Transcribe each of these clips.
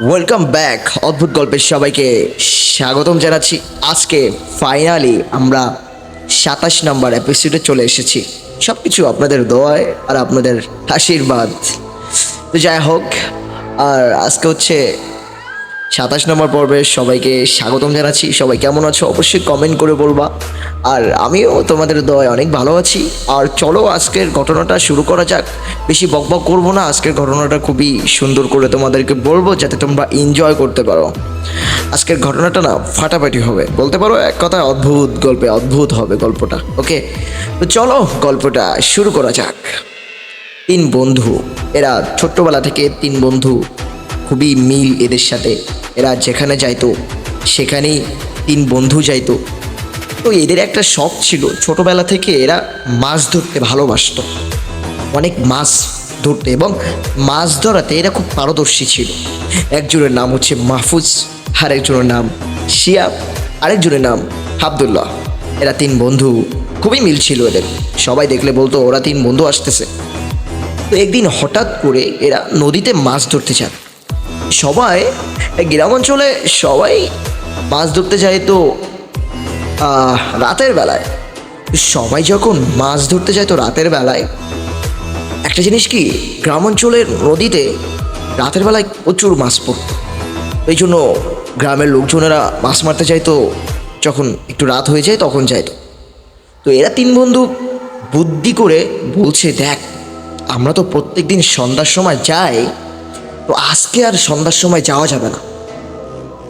Welcome back অদ্ভুত গল্পের সবাইকে স্বাগতম জানাচ্ছি। আজকে ফাইনালি আমরা 27 নম্বর এপিসোডে চলে এসেছি। সব কিছু আপনাদের দোয়ায় আর আপনাদের আশীর্বাদ। তো যাই হোক, আর আজকে হচ্ছে 27 নম্বর পর্বে সবাইকে স্বাগতম জানাচ্ছি। সবাই কেমন আছো অবশ্যই কমেন্ট করে বলবা। আর আমিও তোমাদের দয়ায় অনেক ভালো আছি। আর চলো আজকের ঘটনাটা শুরু করা যাক। বেশি বকবক করবো না, আজকের ঘটনাটা খুবই সুন্দর করে তোমাদেরকে বলবো যাতে তোমরা এনজয় করতে পারো। আজকের ঘটনাটা না ফাটাফাটি হবে, বলতে পারো এক কথায় অদ্ভুত গল্পে অদ্ভুত হবে গল্পটা। ওকে, তো চলো গল্পটা শুরু করা যাক। তিন বন্ধু, এরা ছোট্টবেলা থেকে তিন বন্ধু, খুবই মিল এদের সাথে। এরা যেখানে যাইতো সেখানেই তিন বন্ধু যাইতো। তো এদের একটা শখ ছিল, ছোটবেলা থেকে এরা মাছ ধরতে ভালোবাসতো, অনেক মাছ ধরতে এবং মাছ ধরাতে এরা খুব পারদর্শী ছিল। একজনের নাম হচ্ছে মাহফুজ, আরেকজনের নাম শিয়াব, আরেকজনের নাম আব্দুল্লাহ। এরা তিন বন্ধু, খুবই মিল ছিল এদের। সবাই দেখলে বলতো ওরা তিন বন্ধু আসতেছে। তো একদিন হঠাৎ করে এরা নদীতে মাছ ধরতে যান। সবাই গ্রাম অঞ্চলে সবাই মাছ ধরতে যায় তো রাতের বেলায়। সবাই যখন মাছ ধরতে যায় তো রাতের বেলায় একটা জিনিস কি, গ্রাম অঞ্চলের নদীতে রাতের বেলায় প্রচুর মাছ পড়ত। এই জন্য গ্রামের লোকজনেরা মাছ মারতে যাইতো, যখন একটু রাত হয়ে যায় তখন যাইতো। তো এরা তিন বন্ধু বুদ্ধি করে বলছে, দেখ আমরা তো প্রত্যেক দিন সন্ধ্যার সময় যাই, তো আজকে আর সন্ধ্যার সময় যাওয়া যাবে না।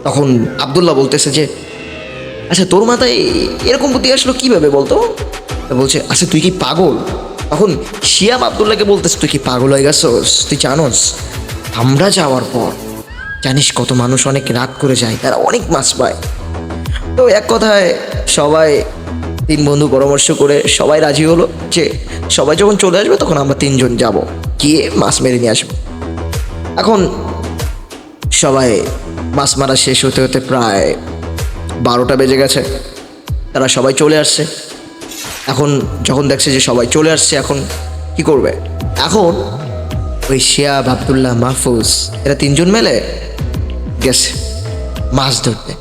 তখন আব্দুল্লাহ বলতেছে যে, আচ্ছা তোর মাথায় এরকম বুদ্ধি আসলো কীভাবে বলতো? বলছে, আচ্ছা তুই কি পাগল? তখন শিয়াব আব্দুল্লাহকে বলতেছে, তুই কি পাগল হয়ে গেছস? তুই জানোস আমরা যাওয়ার পর জানিস কত মানুষ অনেক রাত করে যায়, তারা অনেক মাছ পায়। তো এক কথায় সবাই তিন বন্ধু পরামর্শ করে সবাই রাজি হলো যে সবাই যখন চলে আসবে তখন আমরা তিনজন যাব, গিয়ে মাছ মেরে নিয়ে আসবো। এখন সবাই মাছ মারা শেষ হতে হতে প্রায় 12টা বেজে গেছে। তারা সবাই চলে আসছে। এখন যখন দেখছে যে সবাই চলে আসছে, এখন কি করবে? এখন ওই শিয়াব, আব্দুল্লাহ, মাহফুজ এরা তিনজন মেলে গেছে মাছ ধরতে।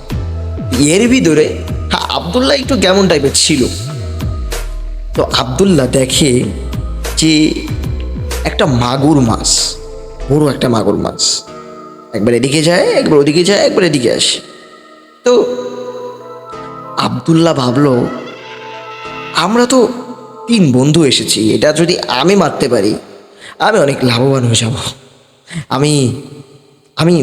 এর ভিতরে আব্দুল্লাহ একটু কেমন টাইপের ছিল। তো আব্দুল্লাহ দেখে যে একটা মাগুর মাছ, বড় একটা মাগুর মাছ, একবার এদিকে যায় একবার ওদিকে যায় একবার এদিকে আসে। তো আব্দুল্লাহ ভাবলো, আমরা তো তিন বন্ধু এসেছি, এটা যদি আমি মারতে পারি আমি অনেক লাভবান হয়ে যাব, আমি আমি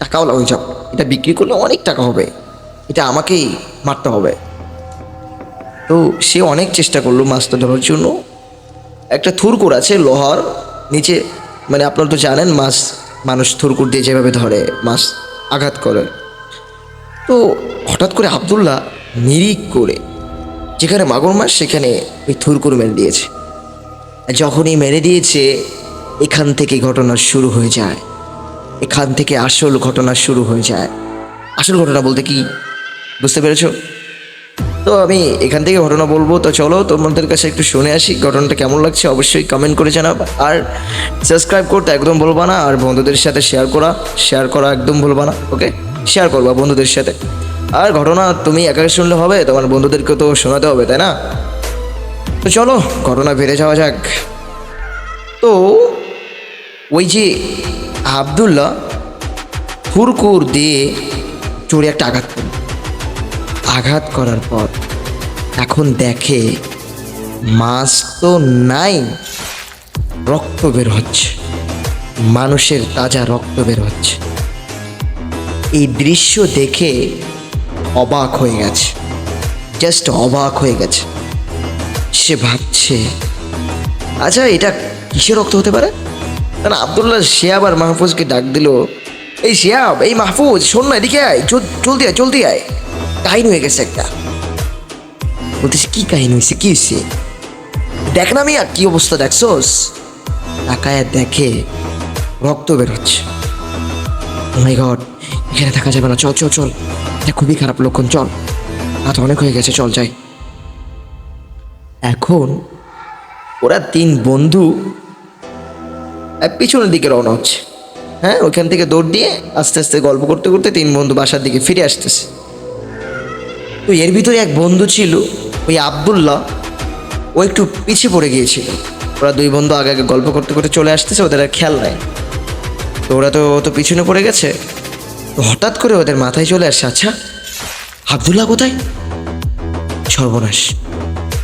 টাকাও হয়ে যাব, এটা বিক্রি করলে অনেক টাকা হবে, এটা আমাকেই মারতে হবে। তো সে অনেক চেষ্টা করলো মাছটা ধরার জন্য। একটা থুরকুর আছে লোহার নিচে, মানে আপনারা তো জানেন মাছ মানুষ থুরকুর দিয়ে যেভাবে ধরে মাছ আঘাত করে। তো হঠাৎ করে আব্দুল্লাহ নিরিখ করে যেখানে মাগুর মাছ সেখানে ওই থুরকুর মেরে দিয়েছে। যখনই মেরে দিয়েছে এখান থেকে ঘটনা শুরু হয়ে যায়, এখান থেকে আসল ঘটনা শুরু হয়ে যায়। আসল ঘটনা বলতে কি বুঝতে পেরেছো? তো আমি এখান থেকে ঘটনা বলবো। তো চলো তোমাদের কাছে একটু শুনে আসি ঘটনাটা কেমন লাগছে, অবশ্যই কমেন্ট করে জানাবা। আর সাবস্ক্রাইব করতে একদম ভুলবা না, আর বন্ধুদের সাথে শেয়ার করা একদম ভুলবা না। ওকে, শেয়ার করবা বন্ধুদের সাথে। আর ঘটনা তুমি একা শুনলে হবে, তোমার বন্ধুদেরকে তো শোনাতে হবে, তাই না? তো চলো ঘটনা বেড়ে যাওয়া যাক। তো ওই যে আব্দুল্লাহ হুরকুর দিয়ে চোরে একটা আঘাত করার পর এখন দেখে মাছ তো নাই, রক্ত বের হচ্ছে, মানুষের তাজা রক্ত বের হচ্ছে। এই দৃশ্য দেখে অবাক হয়ে গেছে, জাস্ট অবাক হয়ে গেছে। সে ভাবছে, আচ্ছা এটা কিসের রক্ত হতে পারে? কারণ আব্দুল্লাহ শিয়াব আর মাহফুজকে ডাক দিল, এই শিয়াব, এই মাহফুজ, শোন না, এদিকে আয়, জলদি আয়, কাহিনী হয়ে গেছে একটা। বলতেছে, কি কাহিনী হয়েছে, কি হয়েছে? দেখ না মিয়া, কি অবস্থা দেখছোস? তাকায় দেখে রক্ত বের হচ্ছে। ও মাই গড, এখানে থাকা যাবে না, চল চল চল, এটা খুবই খারাপ লক্ষণ, চল, রাত অনেক হয়ে গেছে, চল যাই। এখন ওরা তিন বন্ধু পিছনের দিকে রওনা হচ্ছে। হ্যাঁ, ওইখান থেকে দৌড় দিয়ে আস্তে আস্তে গল্প করতে করতে তিন বন্ধু বাসার দিকে ফিরে আসতেছে। তো এর ভিতরে এক বন্ধু ছিল, ওই আব্দুল্লাহ, ও একটু পিছিয়ে পড়ে গিয়েছিল। ওরা দুই বন্ধু আগে আগে গল্প করতে করতে চলে আসতেছে, ওদের আর খেয়াল নাই। তো ওরা তো পিছনে পড়ে গেছে। তো হঠাৎ করে ওদের মাথায় চলে আসছে, আচ্ছা আব্দুল্লাহ কোথায়? সর্বনাশ,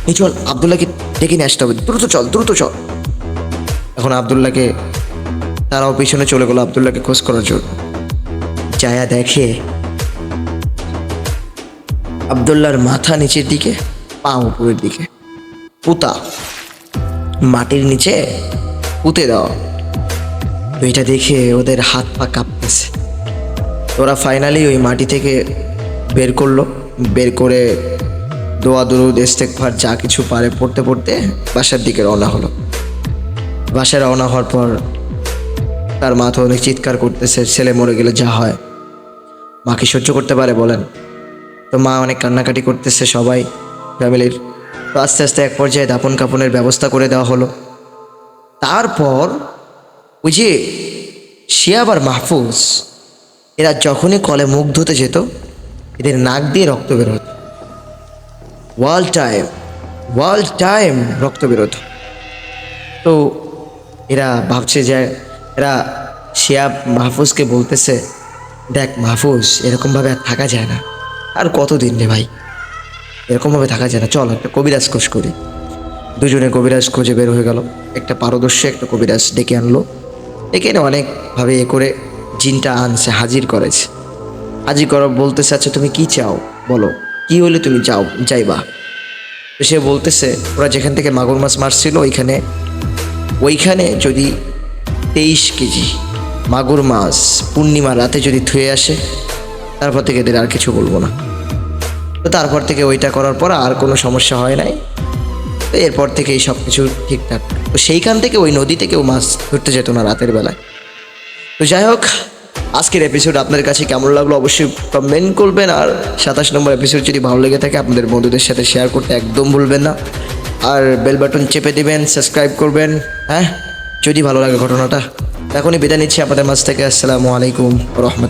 এই চল আব্দুল্লাহকে ডেকে নিয়ে আসতে হবে, দ্রুত চল দ্রুত চল। এখন আব্দুল্লাহকে, তারাও পিছনে চলে গেলো আব্দুল্লাহকে খোঁজ করার জন্য। যায়া দেখে আব্দুল্লাহর মাথা নিচের দিকে, পা উপরের দিকে, পুঁতা, মাটির নিচে পুঁতে দেওয়া। তো এটা দেখে ওদের হাত পা কাঁপতেছে। ওরা ফাইনালি ওই মাটি থেকে বের করলো, বের করে দোয়া দুরুদ ইস্তেগফার যা কিছু পারে পড়তে পড়তে বাসার দিকে রওনা হলো। বাসায় রওনা হওয়ার পর তার মা তো অনেক চিৎকার করতেছে, ছেলে মরে গেলে যা হয়। মা কি সহ্য করতে পারে বলেন? তো মা অনেক কান্নাকাটি করতেছে, সবাই ফ্যামিলির। তো আস্তে আস্তে এক পর্যায়ে দাপন কাপনের ব্যবস্থা করে দেওয়া হলো। তারপর ওই যে শিহাব আর মাহফুজ, এরা যখনই কলে মুখ ধুতে যেত, এদের নাক দিয়ে রক্ত বের হতো, ওয়াল টাইম রক্ত বের হতো। তো এরা ভাবছে যে, এরা শিহাব মাহফুজকে বলতেছে, দেখ মাহফুজ, এরকমভাবে আর থাকা যায় না, আর কতদিন রে ভাই, এরকমভাবে থাকা যায় না, চল একটা কবিরাজ খোঁজ করি। দুজনে কবিরাজ খোঁজে বের হয়ে গেল। একটা পারদর্শী একটা কবিরাজ ডেকে আনলো। ডেকে এনে অনেকভাবে এ করে জিনটা আনছে, হাজির করেছে। হাজির করা বলতেছে, আচ্ছা তুমি কি চাও বলো, কি হলে তুমি যাইবা? তো সে বলতেছে, ওরা যেখান থেকে মাগুর মাছ মারছিল ওইখানে যদি 23 কেজি মাগুর মাছ পূর্ণিমা রাতে যদি ধুয়ে আসে, তারপর থেকে এদের আর কিছু বলবো না। তো তারপর থেকে ওইটা করার পর আর কোনো সমস্যা হয় নাই। তো এরপর থেকে এই সব কিছু ঠিকঠাক। তো সেইখান থেকে ওই নদী থেকে ও মাছ ধরতে যেত না রাতের বেলায়। তো যাই হোক, আজকের এপিসোড আপনার কাছে কেমন লাগলো অবশ্যই কমেন্ট করবেন। আর 27 নম্বর এপিসোড যদি ভালো লেগে থাকে আপনাদের বন্ধুদের সাথে শেয়ার করতে একদম ভুলবেন না। আর বেল বাটন চেপে দিবেন, সাবস্ক্রাইব করবেন, হ্যাঁ, যদি ভালো লাগে ঘটনাটা। এখনই বিদায় নিচ্ছি আপনাদের মাঝ থেকে। আসসালামু আলাইকুম রহমতুল্লাহ।